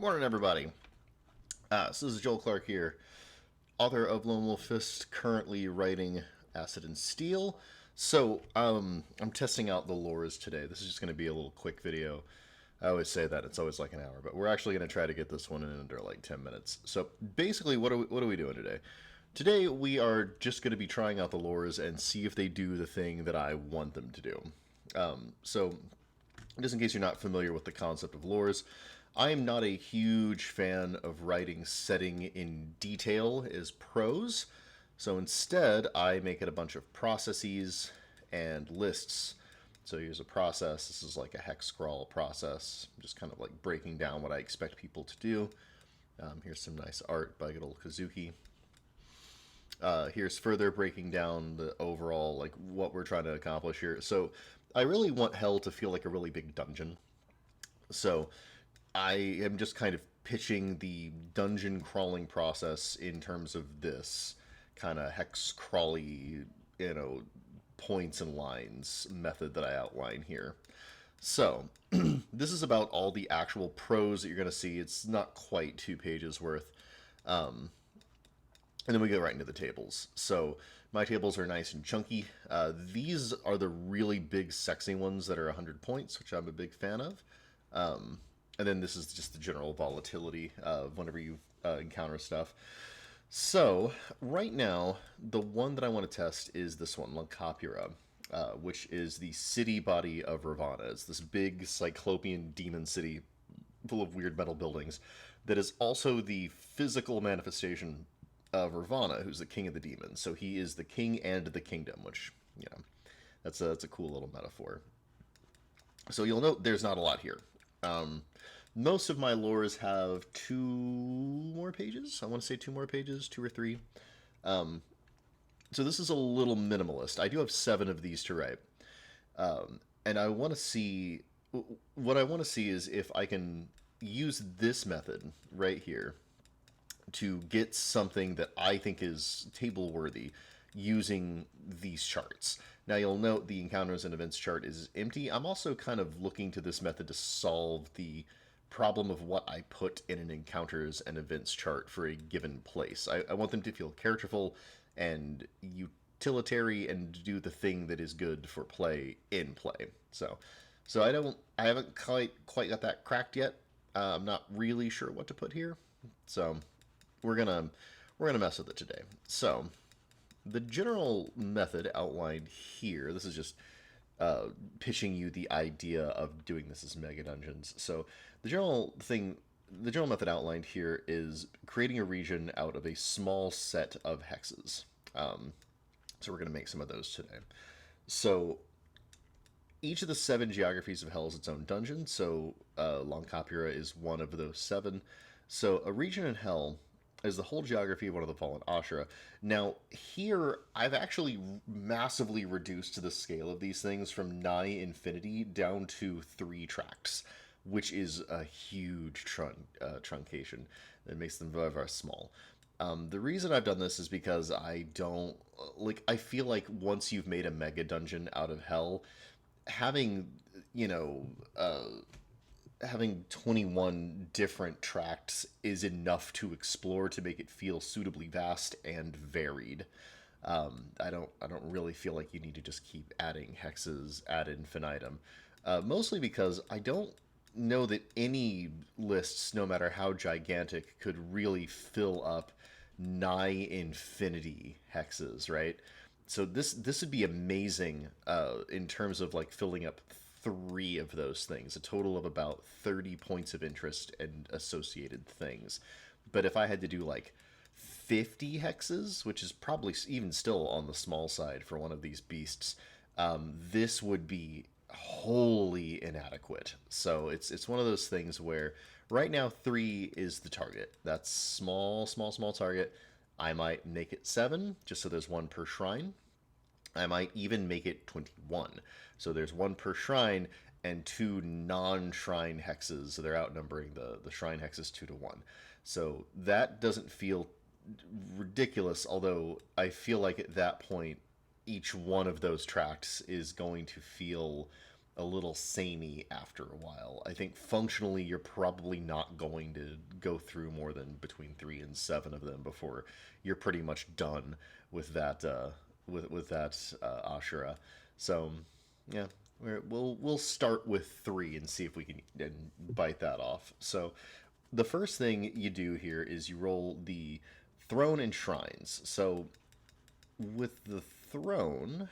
Morning, everybody. So this is Joel Clark here, author of Lone Wolf Fist, currently writing Acid and Steel. I'm testing out the lures today. This is just going to be a little quick video. I always say that it's always like an hour, but we're actually going to try to get this one in under like 10 minutes. So basically, what are we doing today? Today we are just going to be trying out the lures and see if they do the thing that I want them to do. So just in case you're not familiar with the concept of lores, I am not a huge fan of writing setting in detail as prose. So instead, I make it a bunch of processes and lists. So here's a process. This is like a hex scrawl process. I'm just kind of like breaking down what I expect people to do. Here's some nice art by good old Kazuki. Here's further breaking down the overall, like, what we're trying to accomplish here. So I really want Hell to feel like a really big dungeon. So I am just kind of pitching the dungeon crawling process in terms of this kind of hex crawly, points and lines method that I outline here. So this is about all the actual prose that you're going to see. It's not quite 2 pages worth. And then we go right into the tables. So my tables are nice and chunky. These are the really big, sexy ones that are 100 points, which I'm a big fan of. And then this is just the general volatility of whenever you encounter stuff. So right now, the one that I want to test is this one, Lancapura, which is the city body of Ravana. It's this big cyclopean demon city full of weird metal buildings that is also the physical manifestation of Ravana, who's the king of the demons. So he is the king and the kingdom, which, that's a cool little metaphor. So you'll note there's not a lot here. Most of my lores have 2 more pages. I want to say 2 more pages, 2 or 3. So this is a little minimalist. I do have 7 of these to write. And I want to see... What I want to see is if I can use this method right here to get something that I think is table worthy using these charts. Now you'll note the encounters and events chart is empty. I'm also kind of looking to this method to solve the problem of what I put in an encounters and events chart for a given place. I want them to feel characterful and utilitarian and do the thing that is good for play in play. So I haven't quite got that cracked yet. I'm not really sure what to put here. So we're gonna mess with it today. So the general method outlined here, this is just pitching you the idea of doing this as mega dungeons. So the general method outlined here is creating a region out of a small set of hexes. So we're going to make some of those today. So each of the 7 geographies of Hell is its own dungeon. So Lancapura is one of those 7. So a region in Hell is the whole geography of one of the fallen Ashura. Now, here, I've actually massively reduced the scale of these things from nigh infinity down to 3 tracts, which is a huge truncation that makes them very, very small. The reason I've done this is because I feel like once you've made a mega dungeon out of Hell, having, having 21 different tracts is enough to explore to make it feel suitably vast and varied. I don't really feel like you need to just keep adding hexes ad infinitum. Mostly because I don't know that any lists, no matter how gigantic, could really fill up nigh infinity hexes, right? So this would be amazing in terms of like filling up 3 of those things, a total of about 30 points of interest and associated things. But if I had to do like 50 hexes, which is probably even still on the small side for one of these beasts, this would be wholly inadequate. So it's one of those things where right now 3 is the target. That's small target. I might make it 7, just so there's 1 per shrine. I might even make it 21. So there's 1 per shrine and 2 non-shrine hexes. So they're outnumbering the shrine hexes 2 to 1. So that doesn't feel ridiculous, although I feel like at that point, each one of those tracts is going to feel a little samey after a while. I think functionally you're probably not going to go through more than between 3 and 7 of them before you're pretty much done with that Ashura. So yeah, we'll start with 3 and see if we can and bite that off. So the first thing you do here is you roll the throne and shrines. So with the throne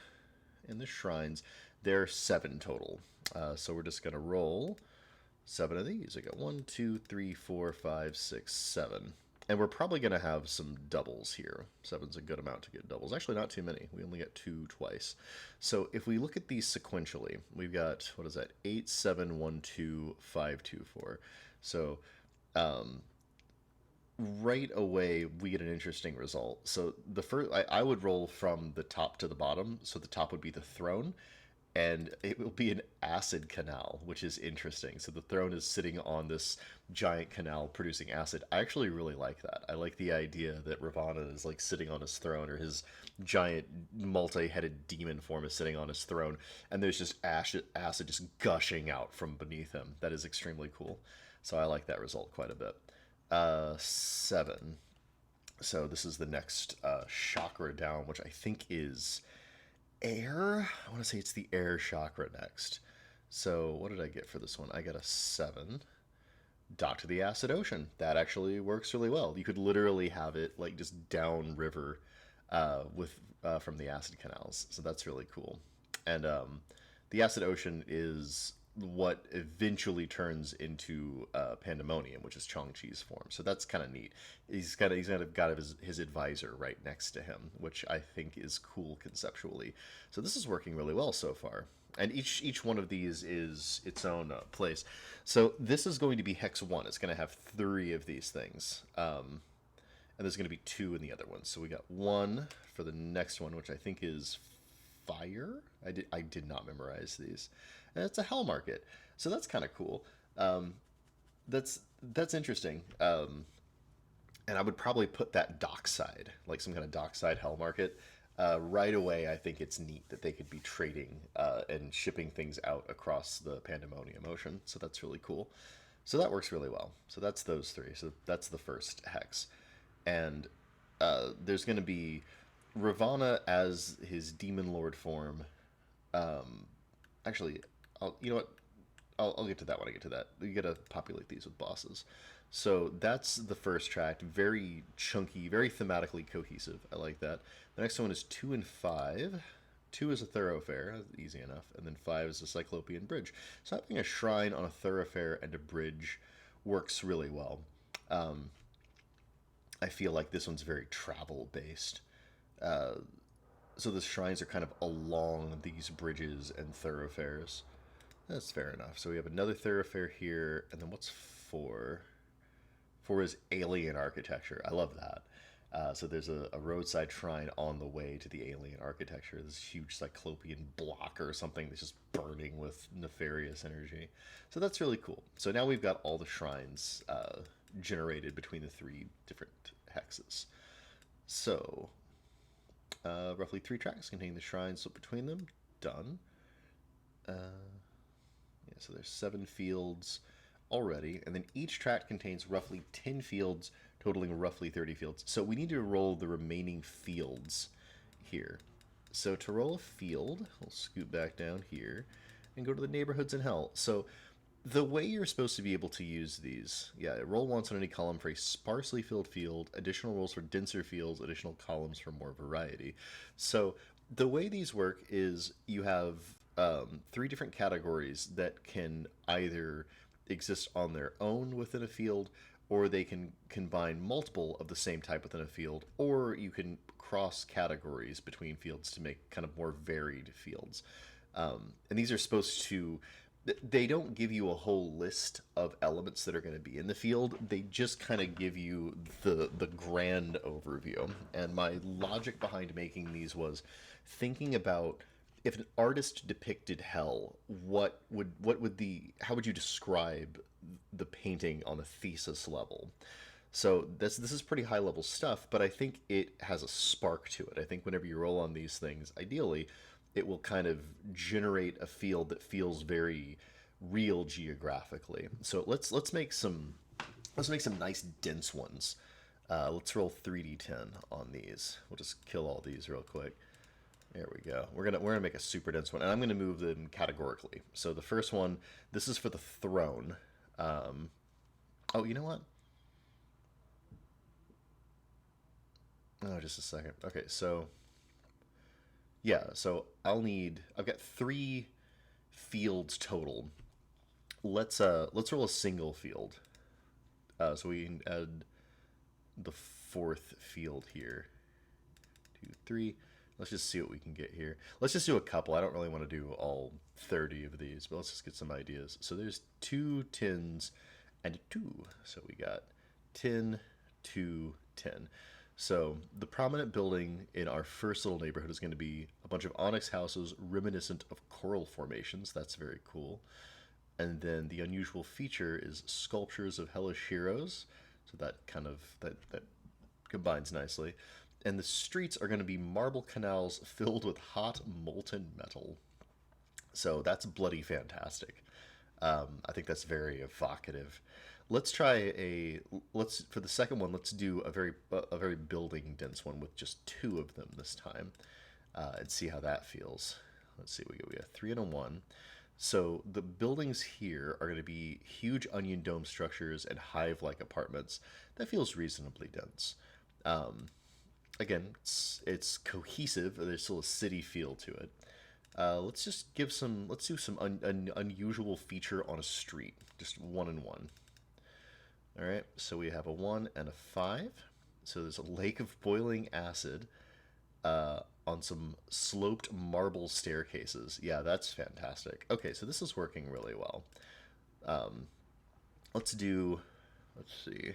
and the shrines, there are 7 total. So we're just gonna roll 7 of these. I got 1, 2, 3, 4, 5, 6, 7. And we're probably going to have some doubles here. 7's a good amount to get doubles. Actually, not too many. We only get 2 twice. So if we look at these sequentially, we've got, what is that? 8, 7, 1, 2, 5, 2, 4. So right away, we get an interesting result. So the first, I would roll from the top to the bottom. So the top would be the throne, and it will be an acid canal, which is interesting. So the throne is sitting on this giant canal producing acid. I actually really like that. I like the idea that Ravana is like sitting on his throne, or his giant multi-headed demon form is sitting on his throne, and there's just acid just gushing out from beneath him. That is extremely cool. So I like that result quite a bit. 7. So this is the next chakra down, which I think is air. I want to say it's the air chakra next. So what did I get for this one? I got a 7. Dock to the acid ocean. That actually works really well. You could literally have it like just downriver with from the acid canals. So that's really cool. And the acid ocean is what eventually turns into pandemonium, which is Chong-Chi's form. So that's kind of neat. He's got his advisor right next to him, which I think is cool conceptually. So this is working really well so far. And each one of these is its own place. So this is going to be Hex 1. It's going to have 3 of these things. And there's going to be 2 in the other one. So we got 1 for the next one, which I think is fire. I did not memorize these. And it's a hell market. So that's kind of cool. That's interesting. And I would probably put that dockside, like some kind of dockside hell market. Right away, I think it's neat that they could be trading and shipping things out across the Pandemonium Ocean. So that's really cool. So that works really well. So that's those 3. So that's the first hex. And there's going to be Ravana as his demon lord form. Actually, you know what? I'll get to that when I get to that. You gotta populate these with bosses. So that's the first tract. Very chunky, very thematically cohesive. I like that. The next one is 2 and 5. 2 is a thoroughfare, easy enough, and then 5 is a cyclopean bridge. So having a shrine on a thoroughfare and a bridge works really well. I feel like this one's very travel based. So the shrines are kind of along these bridges and thoroughfares. That's fair enough. So we have another thoroughfare here, and then what's 4? 4 is alien architecture. I love that. So there's a roadside shrine on the way to the alien architecture. This huge cyclopean block or something that's just burning with nefarious energy. So that's really cool. So now we've got all the shrines generated between the 3 different hexes. So roughly 3 tracks containing the shrines split between them. Done. Yeah, so there's 7 fields already, and then each tract contains roughly 10 fields, totaling roughly 30 fields. So we need to roll the remaining fields here. So to roll a field, we'll scoot back down here and go to the neighborhoods in hell. So the way you're supposed to be able to use these, yeah, roll once on any column for a sparsely filled field, additional rolls for denser fields, additional columns for more variety. So the way these work is you have 3 different categories that can either exist on their own within a field, or they can combine multiple of the same type within a field, or you can cross categories between fields to make kind of more varied fields. And these are supposed to, they don't give you a whole list of elements that are going to be in the field. They just kind of give you the grand overview. And my logic behind making these was thinking about, if an artist depicted hell, how would you describe the painting on a thesis level? So this is pretty high level stuff, but I think it has a spark to it. I think whenever you roll on these things, ideally, it will kind of generate a field that feels very real geographically. So let's make some nice dense ones. Let's roll 3d10 on these. We'll just kill all these real quick. There we go. We're gonna make a super dense one, and I'm gonna move them categorically. So the first one, this is for the throne. Um, oh, you know what? Oh, just a second. Okay, so yeah, so I've got three fields total. Let's roll a single field. So we can add the fourth field here. Two, three. Let's just see what we can get here. Let's just do a couple. I don't really want to do all 30 of these, but let's just get some ideas. So there's two tens and a two. So we got 10, 2, 10. So the prominent building in our first little neighborhood is going to be a bunch of onyx houses reminiscent of coral formations. That's very cool. And then the unusual feature is sculptures of hellish heroes. So that kind of that combines nicely. And the streets are going to be marble canals filled with hot molten metal. So that's bloody fantastic. I think that's very evocative. Let's try a let's for the second one. Let's do a very building dense one with just two of them this time, and see how that feels. Let's see. We got three and a one. So the buildings here are going to be huge onion dome structures and hive-like apartments. That feels reasonably dense. Um, Again, it's cohesive. There's still a city feel to it. Let's just give some. Let's do some an unusual feature on a street. Just one and one. All right. So we have a one and a five. So there's a lake of boiling acid on some sloped marble staircases. Yeah, that's fantastic. Okay, so this is working really well. Um, let's do. Let's see.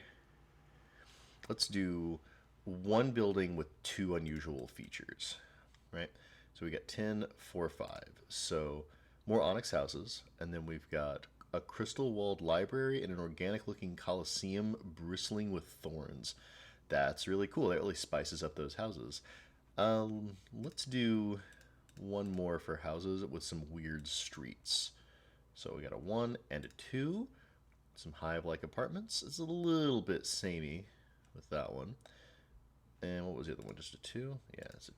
Let's do one building with two unusual features, right? So we got 10, 4, 5. So more onyx houses, and then we've got a crystal walled library and an organic looking coliseum bristling with thorns. That's really cool. That really spices up those houses. Let's do one more for houses with some weird streets. So we got a 1 and a 2. Some hive like apartments. It's a little bit samey with that one. And what was the other one? Just a 2? Yeah, it's a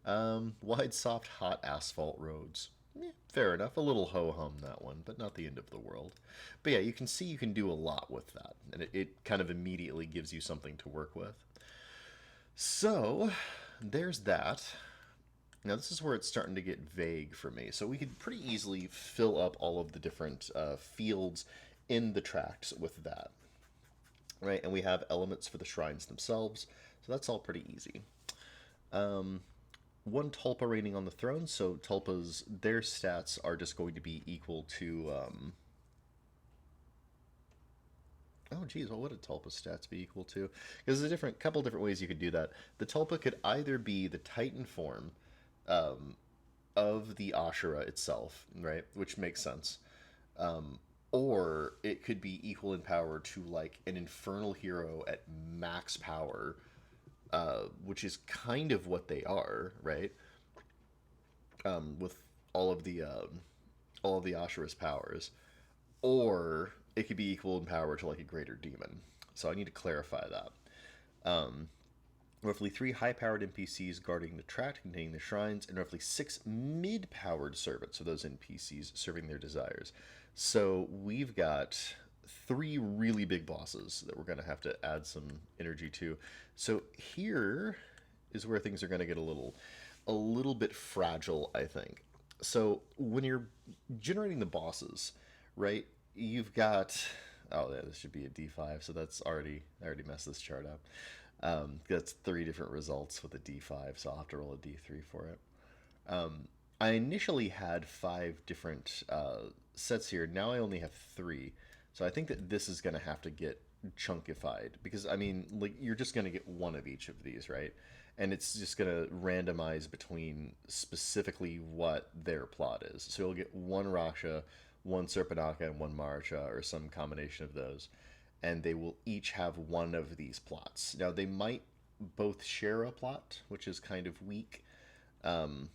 2. Wide, soft, hot asphalt roads. Fair enough. A little ho-hum, that one, but not the end of the world. But yeah, you can see you can do a lot with that. And it kind of immediately gives you something to work with. So, there's that. Now, this is where it's starting to get vague for me. So we could pretty easily fill up all of the different fields in the tracts with that. Right, and we have elements for the shrines themselves, so that's all pretty easy. Um, One Tulpa reigning on the throne, so Tulpas, their stats are just going to be equal to. Oh, geez, what would a Tulpa's stats be equal to? Because there's a couple different ways you could do that. The Tulpa could either be the Titan form um, of the Ashura itself, right, which makes sense. Um, or it could be equal in power to like an infernal hero at max power, which is kind of what they are, right? With all of the all of the Ashura's powers, or it could be equal in power to like a greater demon. So I need to clarify that. Um, Roughly three high-powered NPCs guarding the tract containing the shrines, and roughly six mid-powered servants of those NPCs serving their desires. So we've got three really big bosses that we're going to have to add some energy to. So here is where things are going to get a little bit fragile, I think. So when you're generating the bosses, right? You've got oh yeah, this should be a D5, so I already messed this chart up. That's three different results with a D5, so I'll have to roll a D3 for it. I initially had five different sets here. Now I only have three, so I think that this is going to have to get chunkified because I mean, like you're just going to get one of each of these, right? And it's just going to randomize between specifically what their plot is. So you'll get one Raksha, one Serpanaka, and one Marsha, or some combination of those, and they will each have one of these plots. Now, they might both share a plot, which is kind of weak, um,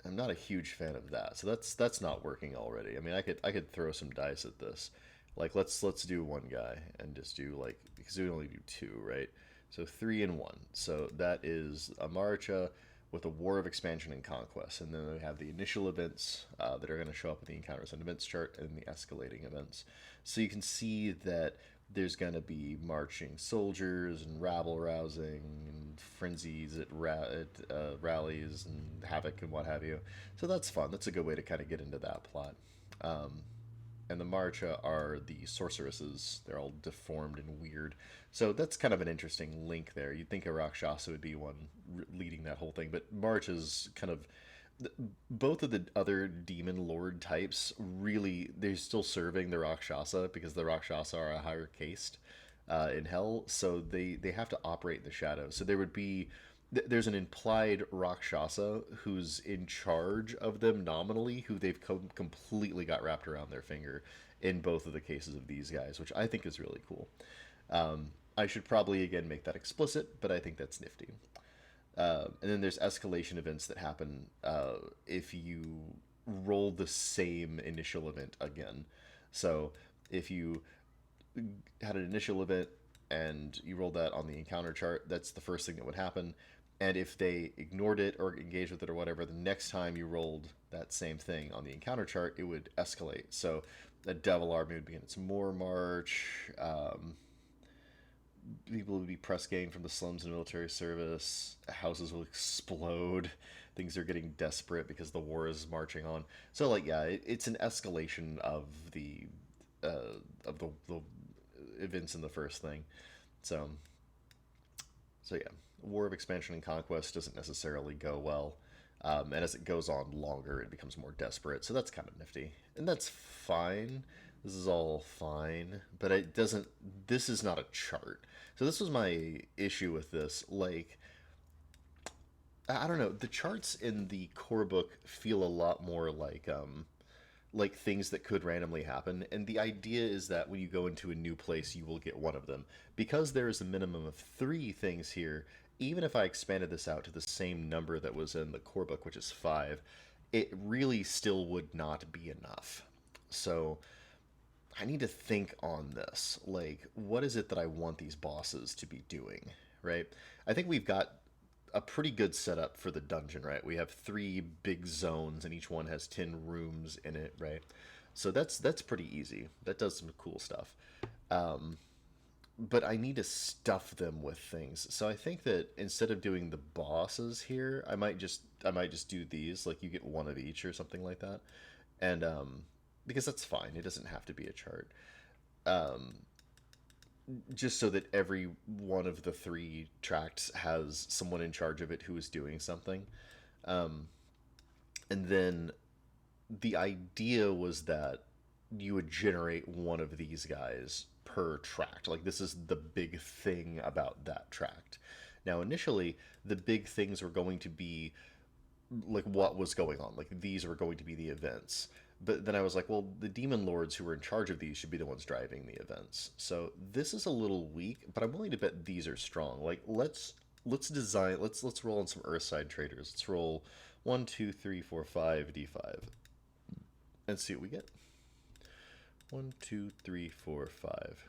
I'm not a huge fan of that. So that's not working already. I mean, I could throw some dice at this. Like let's do one guy and just do like because we only do two, right? So 3 and 1. So that is a Marcha with a War of Expansion and Conquest, and then we have the initial events that are going to show up in the encounters and events chart, and the escalating events. So you can see that there's going to be marching soldiers and rabble rousing and frenzies at rallies and havoc and what have you. So that's fun. That's a good way to kind of get into that plot. Um, and the Marcha are the sorceresses. They're all deformed and weird. So that's kind of an interesting link there. You'd think a Rakshasa would be one leading that whole thing, but March is kind of both of the other demon lord types really they're still serving the Rakshasa because the Rakshasa are a higher caste in hell, so they have to operate in the shadows. So there would be there's an implied Rakshasa who's in charge of them nominally, who they've completely got wrapped around their finger in both of the cases of these guys, which I think is really cool. I should probably again make that explicit, but I think that's nifty. And then there's escalation events that happen if you roll the same initial event again. So if you had an initial event and you rolled that on the encounter chart, that's the first thing that would happen. And if they ignored it or engaged with it or whatever, the next time you rolled that same thing on the encounter chart, it would escalate. So the Devil Army would begin its more march. People would be press gang from the slums and military service. Houses will explode. Things are getting desperate because the war is marching on. So, like, yeah, it's an escalation of the events in the first thing. So, so yeah, War of Expansion and Conquest doesn't necessarily go well. And as it goes on longer, it becomes more desperate. So that's kind of nifty. And that's fine. This is all fine. But it doesn't. This is not a chart. So this was my issue with this. Like, I don't know. The charts in the core book feel a lot more like things that could randomly happen. And the idea is that when you go into a new place, you will get one of them. Because there is a minimum of three things here, even if I expanded this out to the same number that was in the core book, which is five, it really still would not be enough. So I need to think on this. Like, what is it that I want these bosses to be doing, right? I think we've got a pretty good setup for the dungeon, right? We have three big zones, and each one has 10 rooms in it, right? So that's pretty easy. That does some cool stuff. Um, but I need to stuff them with things. So I think that instead of doing the bosses here, I might just do these. Like you get one of each or something like that, and because that's fine. It doesn't have to be a chart. Um, just so that every one of the three tracts has someone in charge of it who is doing something. Um, and then the idea was that you would generate one of these guys per tract. Like, this is the big thing about that tract. Now, initially, the big things were going to be like what was going on. Like, these were going to be the events. But then I was like, well, the demon lords who were in charge of these should be the ones driving the events. So this is a little weak, but I'm willing to bet these are strong. Like let's roll on some Earthside traders. Let's roll 1, 2, 3, 4, 5 d5 and see what we get. 1, 2, 3, 4, 5.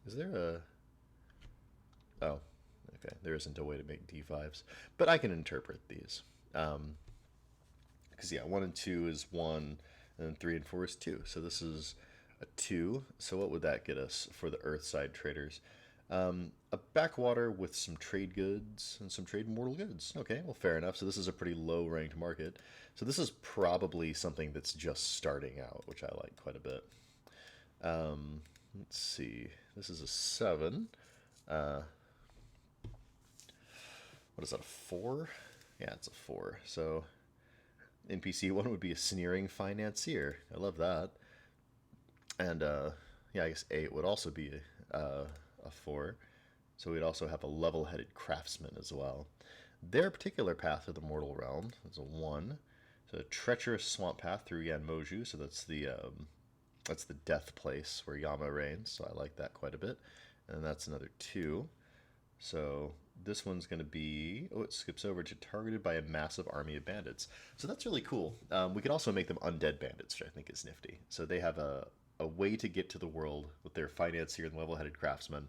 Is there a? Oh, okay. There isn't a way to make d5s, but I can interpret these. Because yeah, 1 and 2 is 1, and then 3 and 4 is 2. So this is a 2. So what would that get us for the Earthside traders? A backwater with some trade goods and some trade mortal goods. Okay, well, fair enough. So this is a pretty low ranked market. So this is probably something that's just starting out, which I like quite a bit. Let's see. This is a 7. Uh, what is that, a 4? Yeah, it's a 4. So NPC 1 would be a sneering financier. I love that. And yeah, I guess 8 would also be a 4. So we'd also have a level-headed craftsman as well. Their particular path to the mortal realm is a 1. So a treacherous swamp path through Yanmoju. So that's the death place where Yama reigns. So I like that quite a bit. And that's another 2. So This one's going to be, oh, it skips over to targeted by a massive army of bandits. So that's really cool. We could also make them undead bandits, which I think is nifty. So they have a way to get to the world with their financier and level-headed craftsman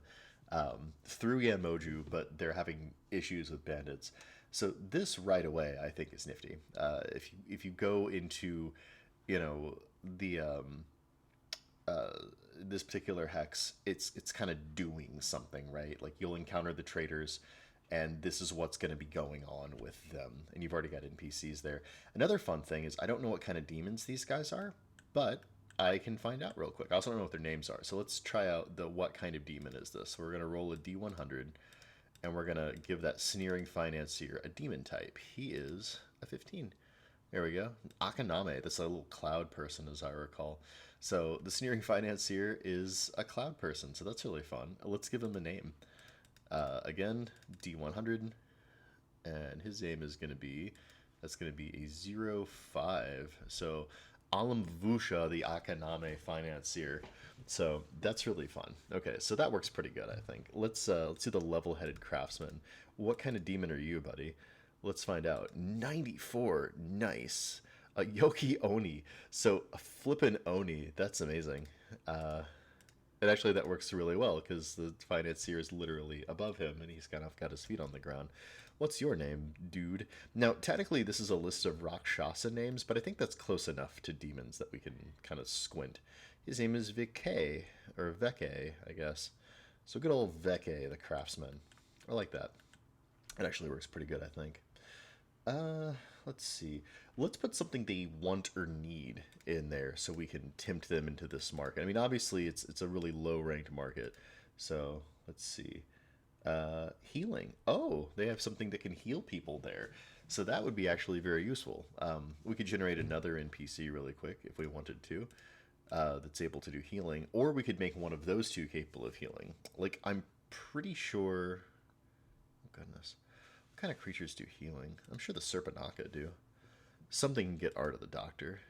through Yanmoju, but they're having issues with bandits. So this right away, I think, is nifty. If you go into, you know, the uh, this particular hex, it's kind of doing something, right? Like you'll encounter the traders, and this is what's going to be going on with them. And you've already got NPCs there. Another fun thing is I don't know what kind of demons these guys are, but I can find out real quick. I also don't know what their names are. So let's try out the what kind of demon is this. So we're going to roll a D100, and we're going to give that sneering financier a demon type. He is a 15. There we go. Akaname, that's a little cloud person, as I recall. So the sneering financier is a cloud person, so that's really fun. Let's give him a name. Again, D100, and his name is going to be, that's going to be a 05. So Alam Vusha, the Akaname financier. So that's really fun. Okay, so that works pretty good, I think. Let's do the level-headed craftsman. What kind of demon are you, buddy? Let's find out. 94, nice. A Yoki Oni. So a flippin' Oni. That's amazing. And actually, that works really well because the financier is literally above him and he's kind of got his feet on the ground. What's your name, dude? Now, technically, this is a list of Rakshasa names, but I think that's close enough to demons that we can kind of squint. His name is Vike, or Veke, I guess. So good old Veke, the craftsman. I like that. It actually works pretty good, I think. Let's see. Let's put something they want or need in there so we can tempt them into this market. I mean, obviously, it's a really low-ranked market. So, let's see. Healing. Oh, they have something that can heal people there. So that would be actually very useful. We could generate another NPC really quick if we wanted to, that's able to do healing. Or we could make one of those two capable of healing. Like, I'm pretty sure... Oh, goodness. What kind of creatures do healing? I'm sure the Serpanaka do. Something can get Art of the Doctor.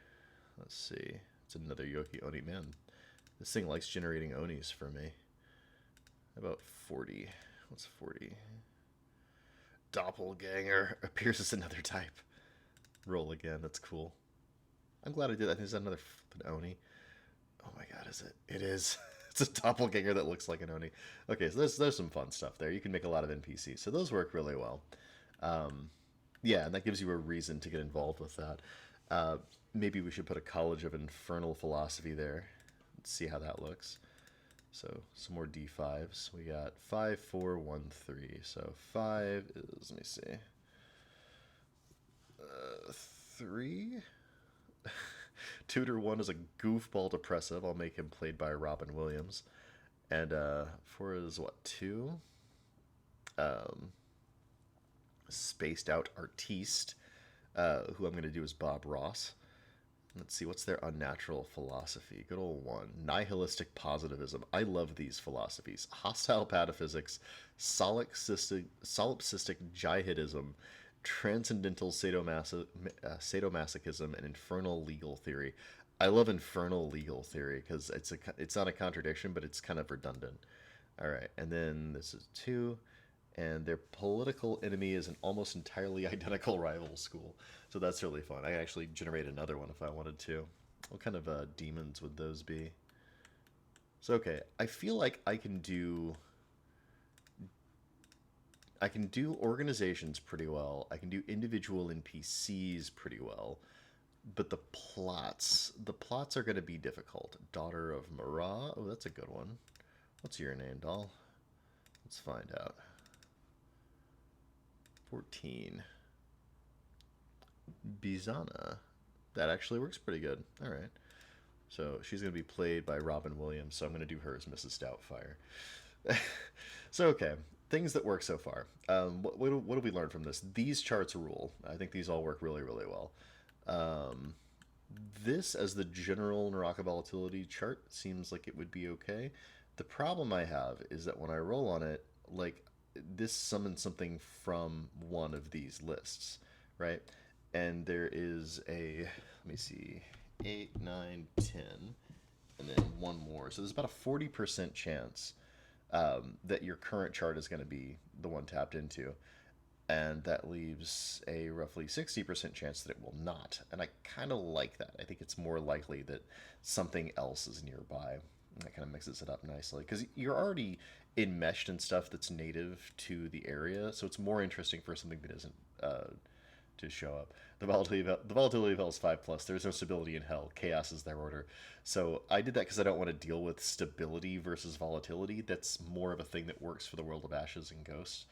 Let's see. It's another Yoki Oni. Man, this thing likes generating Onis for me. About 40. What's 40? Doppelganger appears as another type. Roll again. That's cool. I'm glad I did that. Is that another Oni? Oh my god, is it? It is. It's a doppelganger that looks like an Oni. Okay, so there's some fun stuff there. You can make a lot of NPCs. So those work really well. Yeah, and that gives you a reason to get involved with that. Maybe we should put a College of Infernal Philosophy there. Let's see how that looks. So some more D5s. We got 5, 4, 1, 3. So 5 is, let me see, 3. Tutor 1 is a goofball depressive. I'll make him played by Robin Williams. And 4 is what, 2? Spaced out artiste, who I'm going to do is Bob Ross. Let's see, what's their unnatural philosophy? Good old one. Nihilistic positivism. I love these philosophies. Hostile pataphysics, solipsistic jihadism, transcendental sadomasochism, and infernal legal theory. I love infernal legal theory because it's not a contradiction, but it's kind of redundant. All right, and then this is 2. And their political enemy is an almost entirely identical rival school. So that's really fun. I can actually generate another one if I wanted to. What kind of demons would those be? So, okay, I feel like I can do organizations pretty well. I can do individual NPCs pretty well. But the plots are going to be difficult. Daughter of Mara. Oh, that's a good one. What's your name, doll? Let's find out. 14. Bizana. That actually works pretty good. All right. So she's going to be played by Robin Williams, so I'm going to do her as Mrs. Doubtfire. So, okay. Things that work so far. What do we learn from this? These charts rule. I think these all work really, really well. This, as the general Naraka volatility chart, seems like it would be okay. The problem I have is that when I roll on it, like, this summons something from one of these lists, right? And there is a, let me see, 8, 9, 10, and then one more. So there's about a 40% chance that your current chart is going to be the one tapped into, and that leaves a roughly 60% chance that it will not. And I kind of like that. I think it's more likely that something else is nearby. And that kind of mixes it up nicely because you're already enmeshed in stuff that's native to the area, so it's more interesting for something that isn't to show up. The volatility of hell is 5 plus. There's no stability in hell. Chaos is their order. So I did that because I don't want to deal with stability versus volatility. That's more of a thing that works for the world of ashes and ghosts.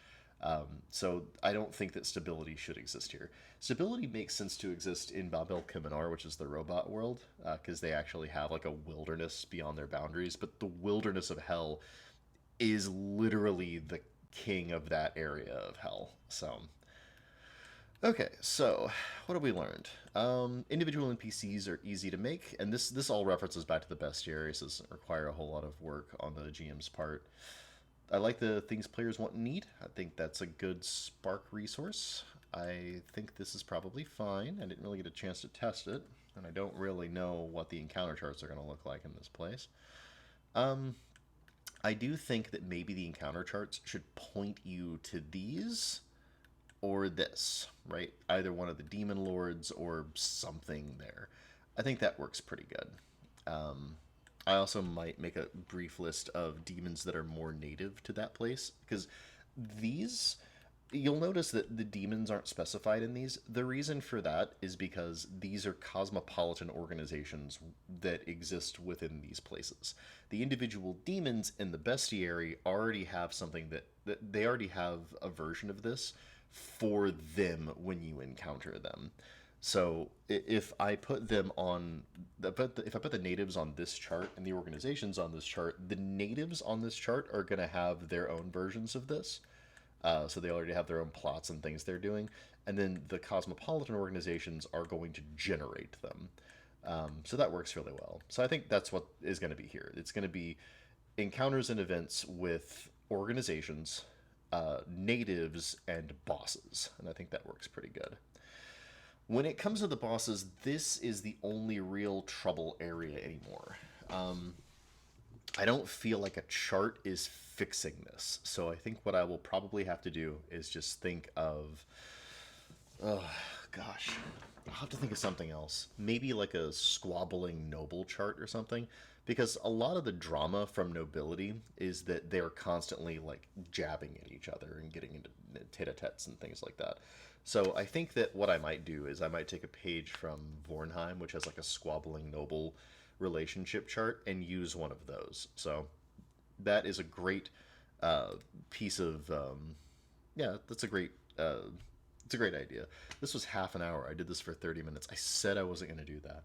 So I don't think that stability should exist here. Stability makes sense to exist in Babel Kaminar, which is the robot world, because they actually have like a wilderness beyond their boundaries. But the wilderness of hell is literally the king of that area of hell. So okay, so what have we learned? Individual NPCs are easy to make, and this all references back to the bestiary, so it doesn't require a whole lot of work on the GM's part. I like the things players want and need. I think that's a good Spark resource. I think this is probably fine. I didn't really get a chance to test it, and I don't really know what the encounter charts are going to look like in this place. I do think that maybe the encounter charts should point you to these or this, right? Either one of the demon lords or something there. I think that works pretty good. I also might make a brief list of demons that are more native to that place because these you'll notice that the demons aren't specified in these. The reason for that is because these are cosmopolitan organizations that exist within these places. The individual demons in the bestiary already have something that they already have a version of this for them when you encounter them. So if I put them on, if I put the natives on this chart and the organizations on this chart, the natives on this chart are going to have their own versions of this. So they already have their own plots and things they're doing. And then the cosmopolitan organizations are going to generate them. So that works really well. So I think that's what is going to be here. It's going to be encounters and events with organizations, natives, and bosses. And I think that works pretty good. When it comes to the bosses, this is the only real trouble area anymore. I don't feel like a chart is fixing this. So I think what I will probably have to do is just think of, oh gosh, I'll have to think of something else. Maybe like a squabbling noble chart or something. Because a lot of the drama from nobility is that they're constantly like jabbing at each other and getting into tete-a-tetes and things like that. So I think that what I might do is I might take a page from Vornheim, which has like a squabbling noble relationship chart, and use one of those. So that is a great piece of yeah, that's a great it's a great idea. This was half an hour. I did this for 30 minutes. I said I wasn't going to do that.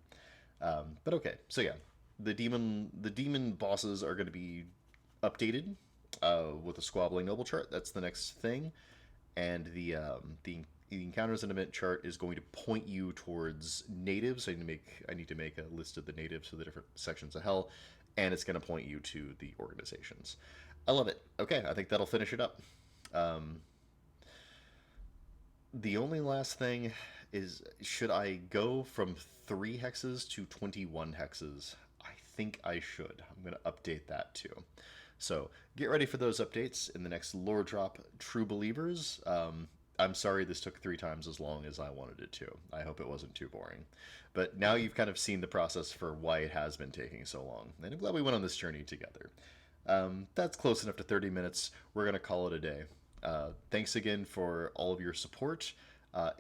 But okay, so yeah, the demon bosses are going to be updated with a squabbling noble chart. That's the next thing, and the encounters and event chart is going to point you towards natives. I need to make a list of the natives for the different sections of hell, and it's going to point you to the organizations. I love it. Okay, I think that'll finish it up. Um, the only last thing is, should I go from 3 hexes to 21 hexes? I think I should. I'm going to update that too. So get ready for those updates in the next lore drop, True Believers. I'm sorry this took 3 times as long as I wanted it to. I hope it wasn't too boring. But now you've kind of seen the process for why it has been taking so long. And I'm glad we went on this journey together. That's close enough to 30 minutes. We're going to call it a day. Thanks again for all of your support.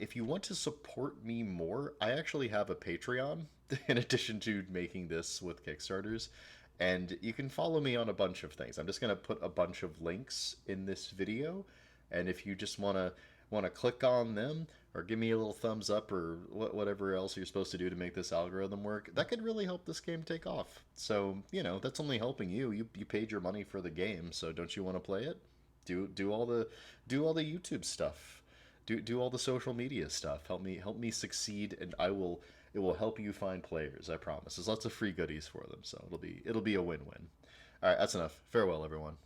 If you want to support me more, I actually have a Patreon in addition to making this with Kickstarters. And you can follow me on a bunch of things. I'm just going to put a bunch of links in this video. And if you just want to click on them or give me a little thumbs up or whatever else you're supposed to do to make this algorithm work, that could really help this game take off. So, that's only helping you. You paid your money for the game, so don't you want to play it? Do all the YouTube stuff. Do all the social media stuff. Help me succeed, and it will help you find players, I promise. There's lots of free goodies for them, so it'll be a win-win. All right, that's enough. Farewell, everyone.